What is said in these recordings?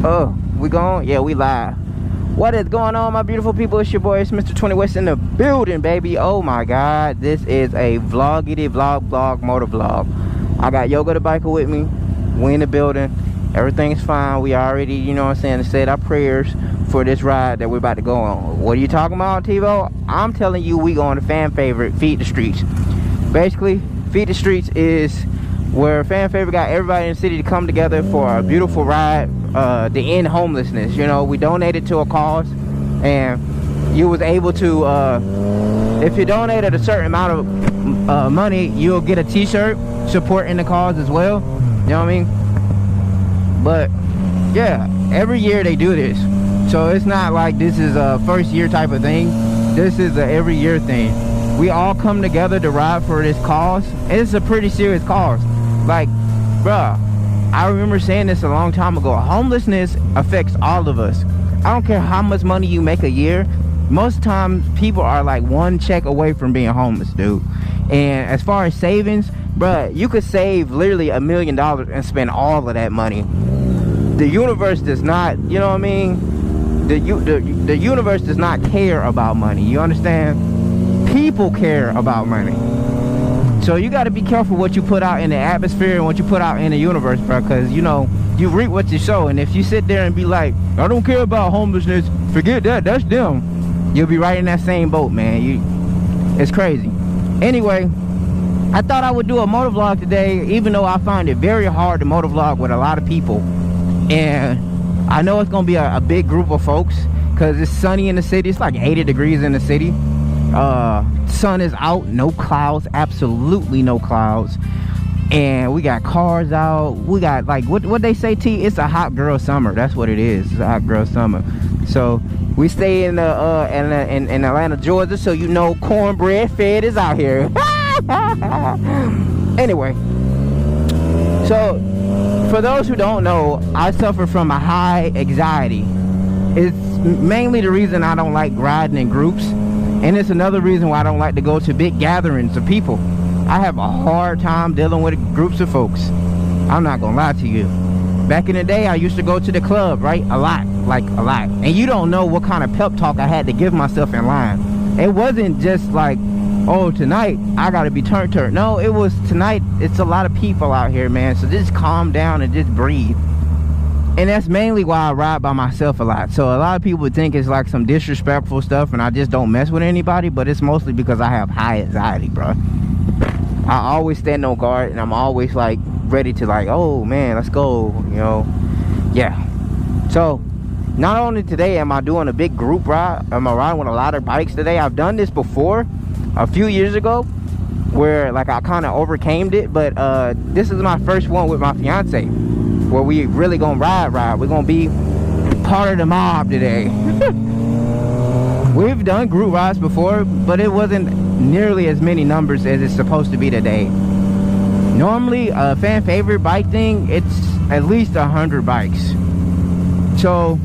Oh, we gone? Yeah, we live. What is going on, my beautiful people? It's your boy, it's Mr. 20 West in the building, baby. Oh my god, this is a vloggity vlog motovlog. I got Yoga the biker with me. We in the building. Everything's fine. We already, you know what I'm saying, said our prayers for this ride that we're about to go on. What are you talking about, TiVo? I'm telling you, we going to fan favorite, Feed the Streets. Basically, Feed the Streets is where fan favorite got everybody in the city to come together for a beautiful ride to end homelessness. You know, we donated to a cause, and you was able to, if you donated a certain amount of money, you'll get a t-shirt supporting the cause as well. You know what I mean? But yeah, every year they do this, so it's not like this is a first year type of thing. This is a every year thing. We all come together to ride for this cause. It's a pretty serious cause. Like, bruh, I remember saying this a long time ago. Homelessness affects all of us. I don't care how much money you make a year. Most times people are like one check away from being homeless, dude. And as far as savings, bruh, you could save literally $1 million and spend all of that money. The universe does not, you know what I mean? The universe does not care about money. You understand? People care about money. So you got to be careful what you put out in the atmosphere and what you put out in the universe, bro. Because, you know, you reap what you sow. And if you sit there and be like, I don't care about homelessness, forget that, that's them, you'll be right in that same boat, man. It's crazy. Anyway, I thought I would do a motovlog today, even though I find it very hard to motovlog with a lot of people. And I know it's going to be a big group of folks because it's sunny in the city. It's like 80 degrees in the city. Sun is out, no clouds, absolutely no clouds, and we got cars out. We got, like, what they say, T, it's a hot girl summer. That's what it is. It's a hot girl summer. So we stay in in Atlanta, Georgia, so you know cornbread fed is out here. Anyway, so for those who don't know, I suffer from a high anxiety. It's mainly the reason I don't like riding in groups. And it's another reason why I don't like to go to big gatherings of people. I have a hard time dealing with groups of folks. I'm not gonna lie to you. Back in the day, I used to go to the club, right? A lot, like a lot. And you don't know what kind of pep talk I had to give myself in line. It wasn't just like, oh, tonight I gotta be turned. No, it was tonight, it's a lot of people out here, man. So just calm down and just breathe. And that's mainly why I ride by myself a lot. So a lot of people would think it's like some disrespectful stuff and I just don't mess with anybody, but it's mostly because I have high anxiety, bro. I always stand on guard and I'm always like ready to, like, oh man, let's go, you know. Yeah. So not only today am I doing a big group ride, I'm riding with a lot of bikes today. I've done this before a few years ago where like I kind of overcame it, but this is my first one with my fiance, where we really gonna ride. We're gonna be part of the mob today. We've done group rides before, but it wasn't nearly as many numbers as it's supposed to be today. Normally, a fan favorite bike thing, it's at least 100 bikes. So,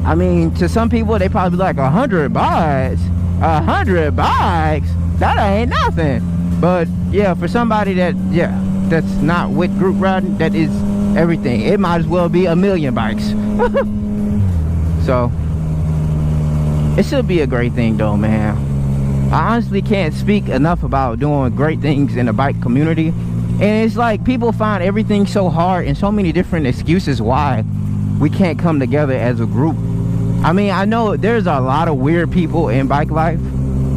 I mean, to some people, they probably be like, 100 bikes? 100 bikes? That ain't nothing. But, yeah, for somebody that, yeah, that's not with group riding, that is everything. It might as well be 1,000,000 bikes. So it should be a great thing though, man. I honestly can't speak enough about doing great things in the bike community. And it's like people find everything so hard and so many different excuses why we can't come together as a group. I mean, I know there's a lot of weird people in bike life.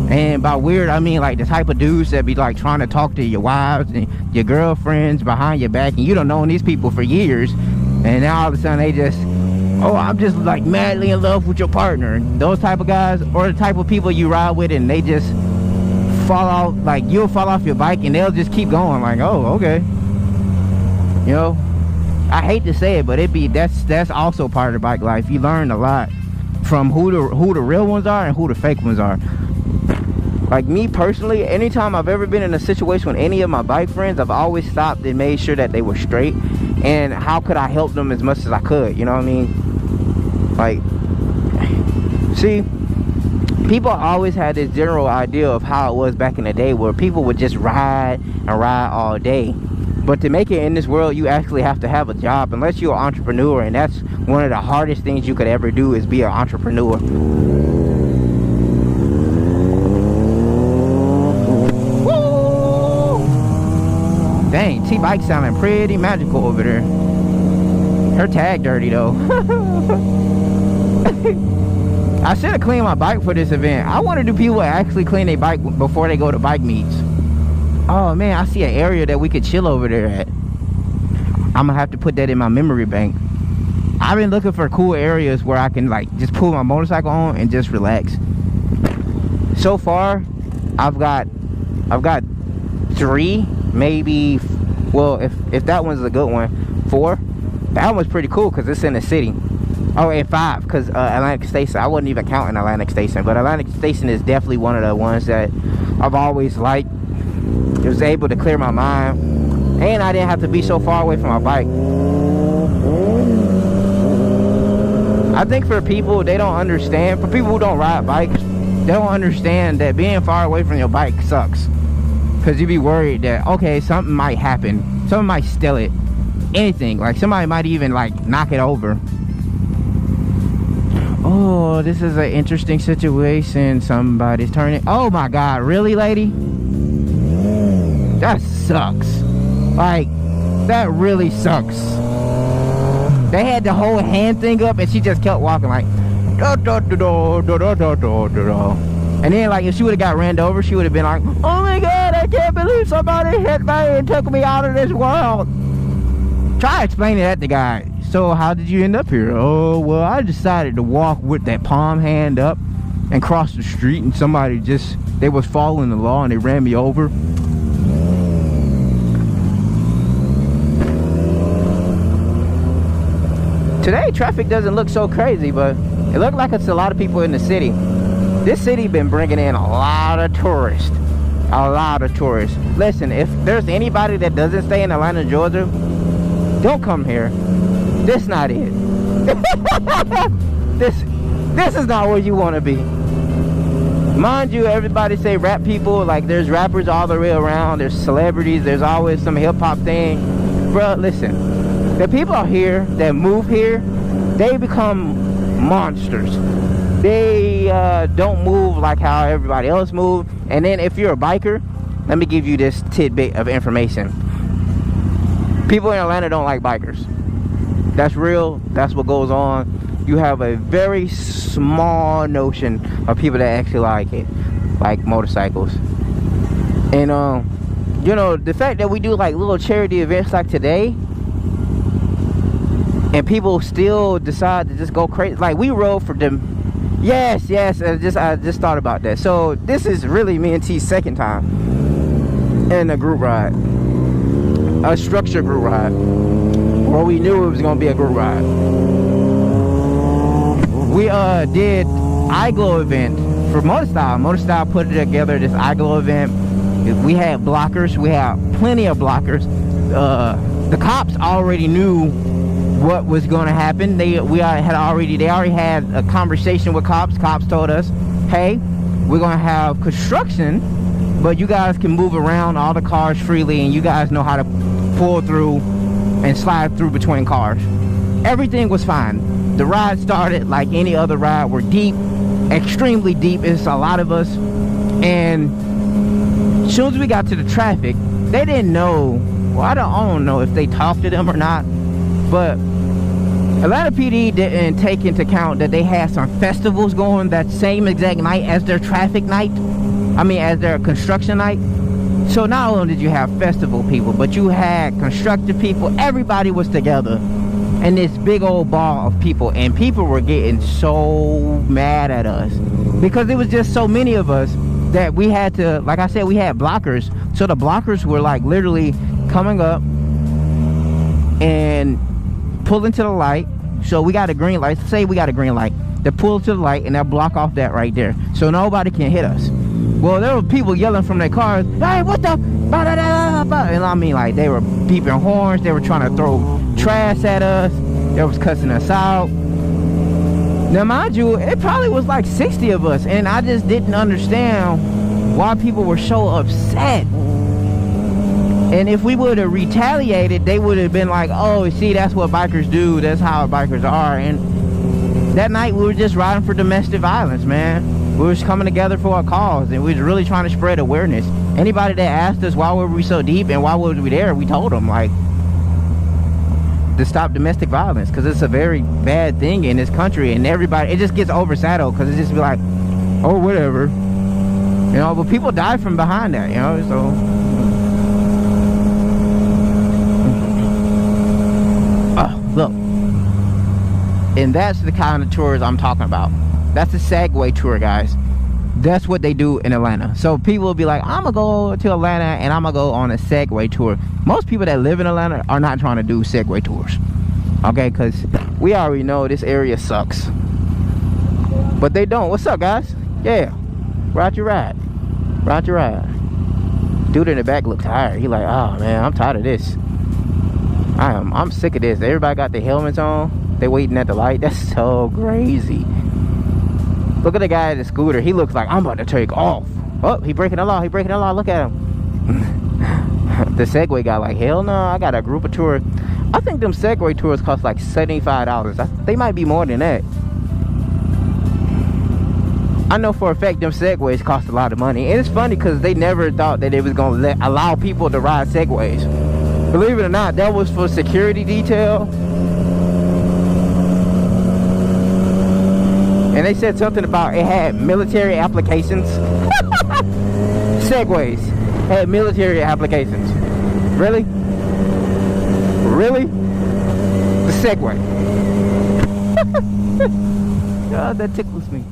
And by weird, I mean like the type of dudes that be like trying to talk to your wives and your girlfriends behind your back, and you don't know these people for years, and now all of a sudden they just, oh, I'm just like madly in love with your partner. Those type of guys, or the type of people you ride with and they just fall off, like you'll fall off your bike and they'll just keep going like, oh, okay. You know, I hate to say it, but that's also part of the bike life. You learn a lot from who the real ones are and who the fake ones are. Like me personally, anytime I've ever been in a situation with any of my bike friends, I've always stopped and made sure that they were straight, and how could I help them as much as I could, you know what I mean? Like, see, people always had this general idea of how it was back in the day where people would just ride and ride all day. But to make it in this world, you actually have to have a job, unless you're an entrepreneur, and that's one of the hardest things you could ever do, is be an entrepreneur. Woo! Dang, T-Bike sounding pretty magical over there. Her tag dirty though. I should have cleaned my bike for this event. I wonder, do people actually clean their bike before they go to bike meets? Oh man, I see an area that we could chill over there at. I'm gonna have to put that in my memory bank. I've been looking for cool areas where I can like just pull my motorcycle on and just relax. So far, I've got 3, maybe, well, if that one's a good one, 4. That one's pretty cool because it's in the city. Oh, and 5 because Atlantic Station. I wasn't even counting Atlantic Station, but Atlantic Station is definitely one of the ones that I've always liked. It was able to clear my mind, and I didn't have to be so far away from my bike. I think for people, they don't understand. For people who don't ride bikes, they don't understand that being far away from your bike sucks. Because you be worried that, okay, something might happen. Someone might steal it. Anything. Like, somebody might even, like, knock it over. Oh, this is an interesting situation. Somebody's turning. Oh, my God. Really, lady? That sucks. Like, that really sucks. They had the whole hand thing up and she just kept walking like da, da, da, da, da, da, da, da, da. And then like if she would have got ran over, she would have been like, oh my God, I can't believe somebody hit me and took me out of this world. Try explaining that to the guy. So how did you end up here? Oh, well, I decided to walk with that palm hand up and cross the street, and somebody just, they was following the law and they ran me over. Today, traffic doesn't look so crazy, but it looked like it's a lot of people in the city. This city been bringing in a lot of tourists. A lot of tourists. Listen, if there's anybody that doesn't stay in Atlanta, Georgia, don't come here. This not it. This is not where you want to be. Mind you, everybody say rap people, like there's rappers all the way around, there's celebrities, there's always some hip-hop thing. Bruh, listen. The people out here that move here, they become monsters. They don't move like how everybody else moves. And then if you're a biker, let me give you this tidbit of information. People in Atlanta don't like bikers. That's real. That's what goes on. You have a very small notion of people that actually like it, like motorcycles. And you know, the fact that we do like little charity events like today, and people still decide to just go crazy. Like we rode for them. Yes, I just thought about that. So this is really me and T's second time in a group ride, a structured group ride, where we knew it was gonna be a group ride. We did iGlow event for Motorstyle. Motorstyle put it together, this iGlow event. We had blockers. We had plenty of blockers. The cops already knew what was going to happen. They already had a conversation with cops. Cops told us, hey, we're going to have construction, but you guys can move around all the cars freely, and you guys know how to pull through and slide through between cars. Everything was fine. The ride started like any other ride. We're deep, extremely deep. It's a lot of us. And as soon as we got to the traffic, they didn't know. Well, I don't know if they talked to them or not, but Atlanta PD didn't take into account that they had some festivals going that same exact night as their traffic night. I mean, as their construction night. So not only did you have festival people, but you had constructive people. Everybody was together in this big old ball of people, and people were getting so mad at us because there was just so many of us that we had to, like I said, we had blockers. So the blockers were like literally coming up and pulling to the light. So we got a green light. Say we got a green light. They pull to the light and they'll block off that right there, so nobody can hit us. Well, there were people yelling from their cars, hey, what the? And I mean, like, they were beeping horns. They were trying to throw trash at us. They was cussing us out. Now, mind you, it probably was like 60 of us, and I just didn't understand why people were so upset. And if we would have retaliated, they would have been like, oh, see, that's what bikers do. That's how bikers are. And that night, we were just riding for domestic violence, man. We were just coming together for a cause, and we was really trying to spread awareness. Anybody that asked us why were we so deep and why were we there, we told them, like, to stop domestic violence, because it's a very bad thing in this country, and everybody, it just gets overshadowed, because it just be like, oh, whatever. You know, but people die from behind that, you know, so... Look, and that's the kind of tours I'm talking about. That's a Segway tour, guys. That's what they do in Atlanta. So people will be like, I'm gonna go to Atlanta and I'm gonna go on a Segway tour. Most people that live in Atlanta are not trying to do Segway tours, okay? Because we already know this area sucks, but they don't. What's up, guys? Yeah, ride your ride, ride your ride. Dude in the back looked tired. He like, oh man, I'm tired of this. I'm sick of this. Everybody got their helmets on. They waiting at the light. That's so crazy. Look at the guy at the scooter. He looks like I'm about to take off. Oh, he breaking the law. He breaking the law. Look at him. The Segway guy like, hell no, I got a group of tours. I think them Segway tours cost like $75. They might be more than that. I know for a fact them Segways cost a lot of money. And it's funny because they never thought that they was going to allow people to ride Segways. Believe it or not, that was for security detail. And they said something about it had military applications. Segways had military applications. Really? Really? The Segway. God, that tickles me.